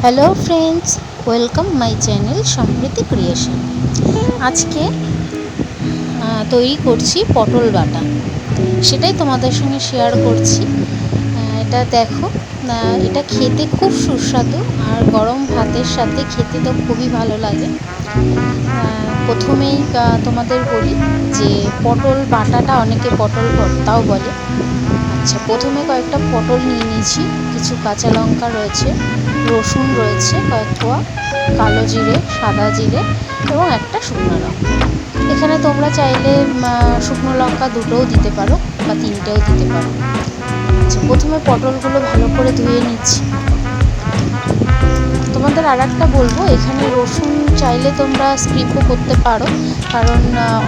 Hello friends, welcome my channel Samriddhi creation. আজকে তৈরি করছি পটল বাটা, সেটাই তোমাদের সঙ্গে শেয়ার করছি। এটা দেখো, এটা খেতে খুব সুস্বাদু আর গরম ভাতের সাথে খেতে তো খুবই ভালো লাগে। প্রথমেই তোমাদের বলি যে পটল বাটাটা অনেকে পটল ভর্তাও বলে। আচ্ছা, প্রথমে কয়েকটা পটল নিয়ে নিয়েছি, কিছু কাঁচা লঙ্কা রয়েছে, রসুন রয়েছে কয়েক কোয়া, কালো জিরে, সাদা জিরে এবং একটা শুকনো লঙ্কা। এখানে তোমরা চাইলে শুকনো লঙ্কা দুটোও দিতে পারো বা তিনটেও দিতে পারো। আচ্ছা, প্রথমে পটলগুলো ভালো করে ধুয়ে নিচ্ছি। তোমাদের আর একটা বলবো, এখানে রসুন চাইলে তোমরা স্কিপও করতে পারো, কারণ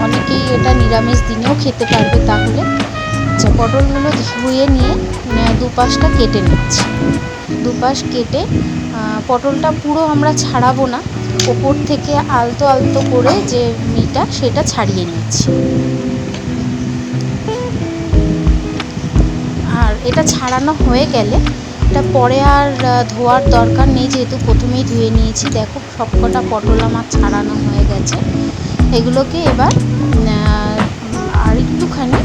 অনেকেই এটা নিরামিষ দিনেও খেতে পারবে তাহলে। আচ্ছা, পটলগুলো ধুয়ে নিয়ে দুপাশটা কেটে নিচ্ছি। দুপাশ কেটে পটলটা পুরো আমরা ছাড়াবো না, ওপর থেকে আলতো আলতো করে যে মিটা সেটা ছাড়িয়ে নিচ্ছি। আর এটা ছাড়ানো হয়ে গেলে এটা পরে আর ধোয়ার দরকার নেই, যেহেতু প্রথমেই ধুয়ে নিয়েছি। দেখো, সবকটা পটল আমার ছাড়ানো হয়ে গেছে। এগুলোকে এবার আর একটুখানি,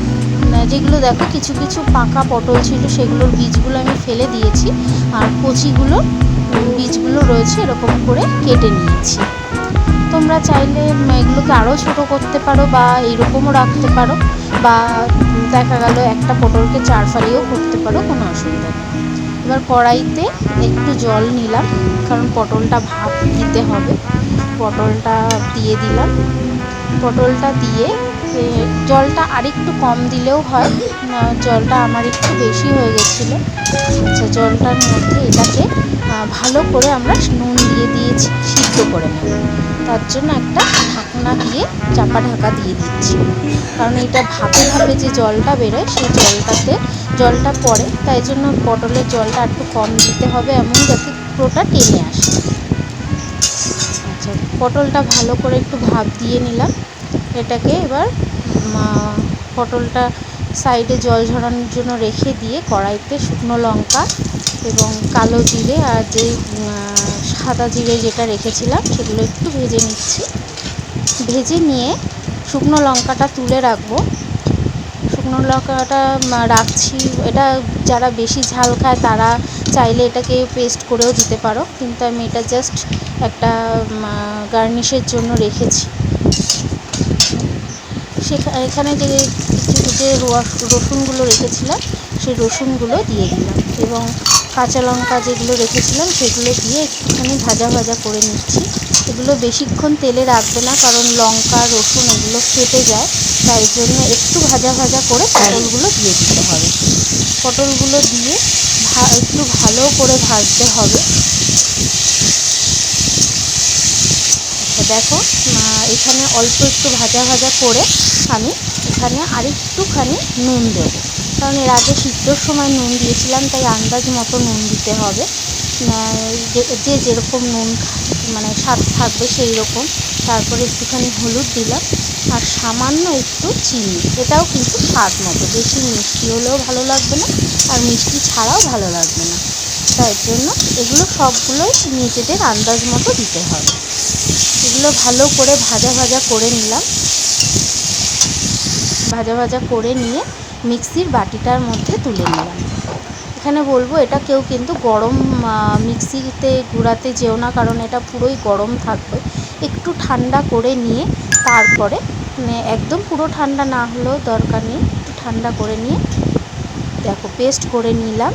যেগুলো দেখো কিছু কিছু পাকা পটল ছিল সেগুলোর বীজগুলো আমি ফেলে দিয়েছি, আর কচিগুলো বীজগুলো রয়েছে এরকম করে কেটে নিয়েছি। তোমরা চাইলে এগুলোকে আরও ছোটো করতে পারো বা এইরকমও রাখতে পারো, বা দেখা গেল একটা পটলকে 4 ফালিও করতে পারো, কোনো অসুবিধা নেই। এবার কড়াইতে একটু জল নিলাম, কারণ পটলটা ভাপ দিতে হবে। পটলটা দিয়ে দিলাম। পটলটা দিয়ে জলটা আরেকটু কম দিলেও হয়, জলটা আমার একটু বেশি হয়ে গেছিলো। আচ্ছা, জলটার মধ্যে এটাকে ভালো করে আমরা নুন দিয়ে দিয়েছি, সিদ্ধ করে নেব। তার জন্য একটা ঢাকনা দিয়ে চাপা ঢাকা দিয়ে দিচ্ছি, কারণ এটা ভাপে ভাপে যে জলটা বেরোয় সেই জলটা পড়ে, তাই জন্য পটলের জলটা একটু কম দিতে হবে, এমন যাতে পুরোটা টেনে আসে। আচ্ছা, পটলটা ভালো করে একটু ভাপ দিয়ে নিলাম। এটাকে এবার পটলটা সাইডে জল ঝরানোর জন্য রেখে দিয়ে কড়াইতে শুকনো লঙ্কা এবং কালো জিরে আর যে সাদা জিরে যেটা রেখেছিলাম সেগুলো একটু ভেজে নিচ্ছি। ভেজে নিয়ে শুকনো লঙ্কাটা তুলে রাখবো। শুকনো লঙ্কাটা রাখছি, এটা যারা বেশি ঝাল খায় তারা চাইলে এটাকে পেস্ট করেও দিতে পারো, কিন্তু আমি এটা জাস্ট একটা গার্নিশের জন্য রেখেছি। এখানে যে রসুনগুলো রেখেছিলাম সেই রসুনগুলো দিয়ে দিলাম, এবং কাঁচা লঙ্কা যেগুলো রেখেছিলাম সেগুলো দিয়ে একটুখানি ভাজা ভাজা করে নিচ্ছি। এগুলো বেশিক্ষণ তেলে রাখবে না, কারণ লঙ্কা রসুন এগুলো ফেটে যায়, তাই জন্য একটু ভাজা ভাজা করে পটলগুলো দিয়ে দিতে হবে। পটলগুলো দিয়ে একটু ভালো করে ভাজতে হবে। দেখো, এখানে অল্প একটু ভাজা ভাজা করে আমি এখানে আরেকটুখানি নুন দেবো, কারণ এর আগে সিদ্ধর সময় নুন দিয়েছিলাম, তাই আন্দাজ মতো নুন দিতে হবে। যে যেরকম নুন মানে স্বাদ থাকবে সেই রকম। তারপরে একটুখানি হলুদ দিলাম আর সামান্য একটু চিনি। এটাও কিন্তু স্বাদ মতো, বেশি মিষ্টি হলেও ভালো লাগবে না আর মিষ্টি ছাড়াও ভালো লাগবে না, তাই জন্য এগুলো সবগুলোই নিজেদের আন্দাজ মতো দিতে হবে। এগুলো ভালো করে ভাজা ভাজা করে নিলাম। ভাজা ভাজা করে নিয়ে মিক্সির বাটিটার মধ্যে তুলে নিলাম। এখানে বলবো, এটা কেউ কিন্তু গরম মিক্সিতে গুঁড়াতে যেও না, কারণ এটা পুরোই গরম থাকবে। একটু ঠান্ডা করে নিয়ে তারপরে, একদম পুরো ঠান্ডা না হলেও দরকার নেই, একটু ঠান্ডা করে নিয়ে দেখো পেস্ট করে নিলাম।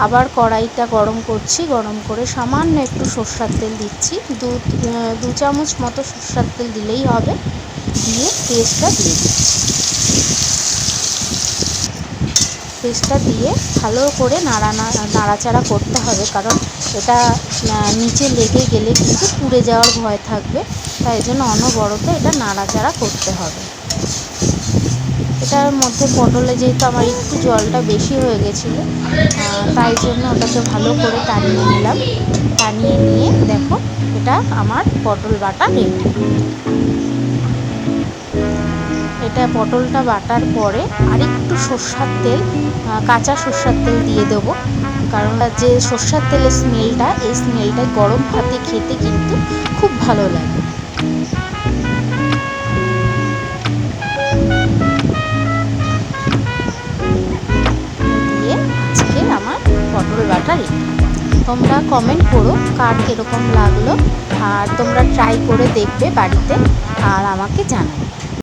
আবার কড়াইটা গরম করছি, গরম করে সামান্য একটু সরষের তেল দিচ্ছি, দু চামচ মতো সরষের তেল দিলেই হবে। দিয়ে পেস্টটা দিয়ে দিচ্ছি। পেস্টটা দিয়ে ভালো করে নাড়াচাড়া করতে হবে, কারণ এটা নিচে লেগে গেলে কিন্তু পুড়ে যাওয়ার ভয় থাকবে, তাই জন্য অনবরত এটা নাড়াচাড়া করতে হবে। এটার মধ্যে পটলে যেহেতু আমার একটু জলটা বেশি হয়ে গেছিলো, তাই জন্য ওটাকে ভালো করে টানিয়ে নিলাম। টানিয়ে নিয়ে দেখো, এটা আমার পটল বাটা রেডি। এটা পটলটা বাটার পরে আরেকটু সরষের তেল, কাঁচা সরষের তেল দিয়ে দেবো, কারণ যে সর্ষের তেলের স্মেলটা, এই স্মেলটা গরম ভাতে খেতে কিন্তু খুব ভালো লাগে। দিয়ে আজকে আমার পটল বাটা রেডি। তোমরা কমেন্ট করো কার কীরকম লাগলো, আর তোমরা ট্রাই করে দেখবে বাড়িতে আর আমাকে জানাবে।